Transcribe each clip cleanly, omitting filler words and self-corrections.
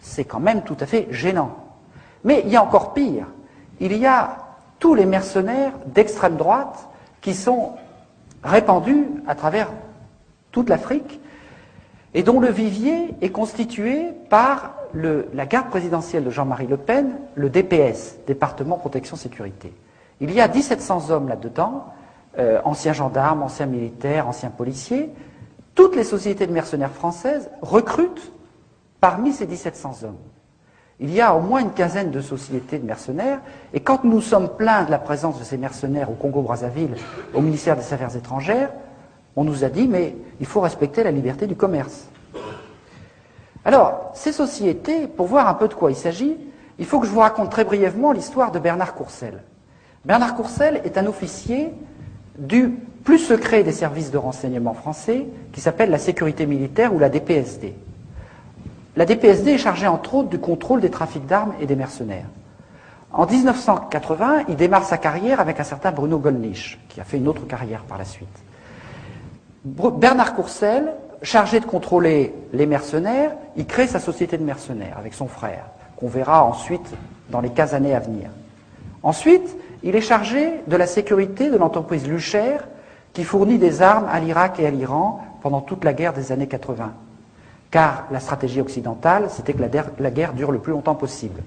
c'est quand même tout à fait gênant. Mais il y a encore pire. Il y a tous les mercenaires d'extrême droite qui sont répandus à travers toute l'Afrique et dont le vivier est constitué par la garde présidentielle de Jean-Marie Le Pen, le DPS, Département Protection Sécurité. Il y a 1700 hommes là-dedans, anciens gendarmes, anciens militaires, anciens policiers. Toutes les sociétés de mercenaires françaises recrutent parmi ces 1700 hommes. Il y a au moins une quinzaine de sociétés de mercenaires, et quand nous sommes plaints de la présence de ces mercenaires au Congo-Brazzaville, au ministère des Affaires étrangères, on nous a dit, mais il faut respecter la liberté du commerce. Alors, ces sociétés, pour voir un peu de quoi il s'agit, il faut que je vous raconte très brièvement l'histoire de Bernard Courcelles. Bernard Courcelles est un officier du plus secret des services de renseignement français, qui s'appelle la sécurité militaire ou la DPSD. La DPSD est chargée entre autres du contrôle des trafics d'armes et des mercenaires. En 1980, il démarre sa carrière avec un certain Bruno Gollnisch, qui a fait une autre carrière par la suite. Bernard Courcelles, chargé de contrôler les mercenaires, il crée sa société de mercenaires avec son frère, qu'on verra ensuite dans les 15 années à venir. Ensuite, il est chargé de la sécurité de l'entreprise Lucher, qui fournit des armes à l'Irak et à l'Iran pendant toute la guerre des années 80. Car la stratégie occidentale, c'était que la guerre dure le plus longtemps possible.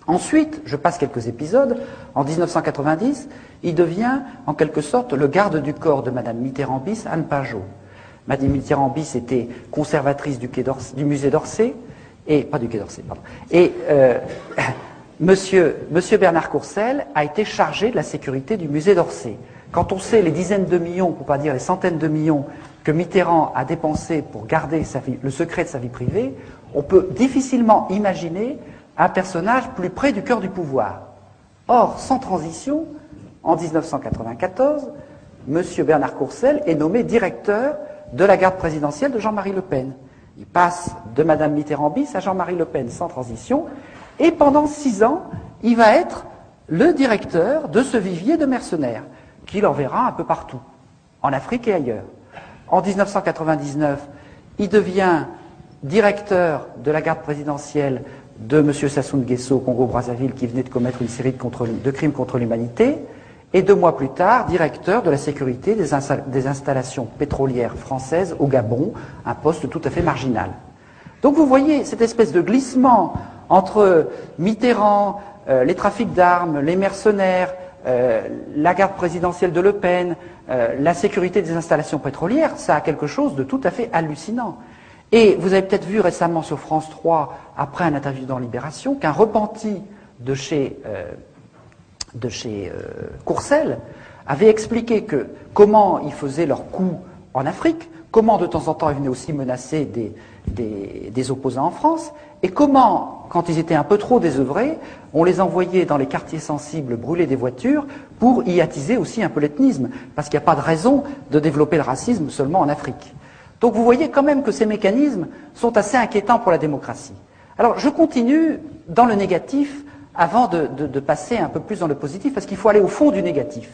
Ensuite, je passe quelques épisodes, en 1990, il devient en quelque sorte le garde du corps de Madame Mitterrand-Bis, Anne Pajot. Madame Mitterrand-Bis était conservatrice du musée d'Orsay, et pas du Quai d'Orsay, pardon. Et Monsieur Bernard Courcelles a été chargé de la sécurité du musée d'Orsay. Quand on sait les dizaines de millions, pour ne pas dire les centaines de millions, que Mitterrand a dépensé pour garder le secret de sa vie privée, on peut difficilement imaginer un personnage plus près du cœur du pouvoir. Or, sans transition, en 1994, M. Bernard Courcelles est nommé directeur de la garde présidentielle de Jean-Marie Le Pen. Il passe de Mme Mitterrand-Bis à Jean-Marie Le Pen sans transition, et pendant 6 ans, il va être le directeur de ce vivier de mercenaires, qu'il enverra un peu partout, en Afrique et ailleurs. En 1999, il devient directeur de la garde présidentielle de M. Sassou Nguesso au Congo-Brazzaville, qui venait de commettre une série de crimes contre l'humanité, et 2 mois plus tard, directeur de la sécurité des installations pétrolières françaises au Gabon, un poste tout à fait marginal. Donc vous voyez cette espèce de glissement entre Mitterrand, les trafics d'armes, les mercenaires, la garde présidentielle de Le Pen, la sécurité des installations pétrolières, ça a quelque chose de tout à fait hallucinant. Et vous avez peut-être vu récemment sur France 3, après un interview dans Libération, qu'un repenti de chez Courcelles avait expliqué comment ils faisaient leurs coups en Afrique, comment de temps en temps ils venaient aussi menacer des opposants en France, et comment, quand ils étaient un peu trop désœuvrés, on les envoyait dans les quartiers sensibles brûler des voitures pour y attiser aussi un peu l'ethnisme, parce qu'il n'y a pas de raison de développer le racisme seulement en Afrique. Donc vous voyez quand même que ces mécanismes sont assez inquiétants pour la démocratie. Alors je continue dans le négatif avant de passer un peu plus dans le positif, parce qu'il faut aller au fond du négatif.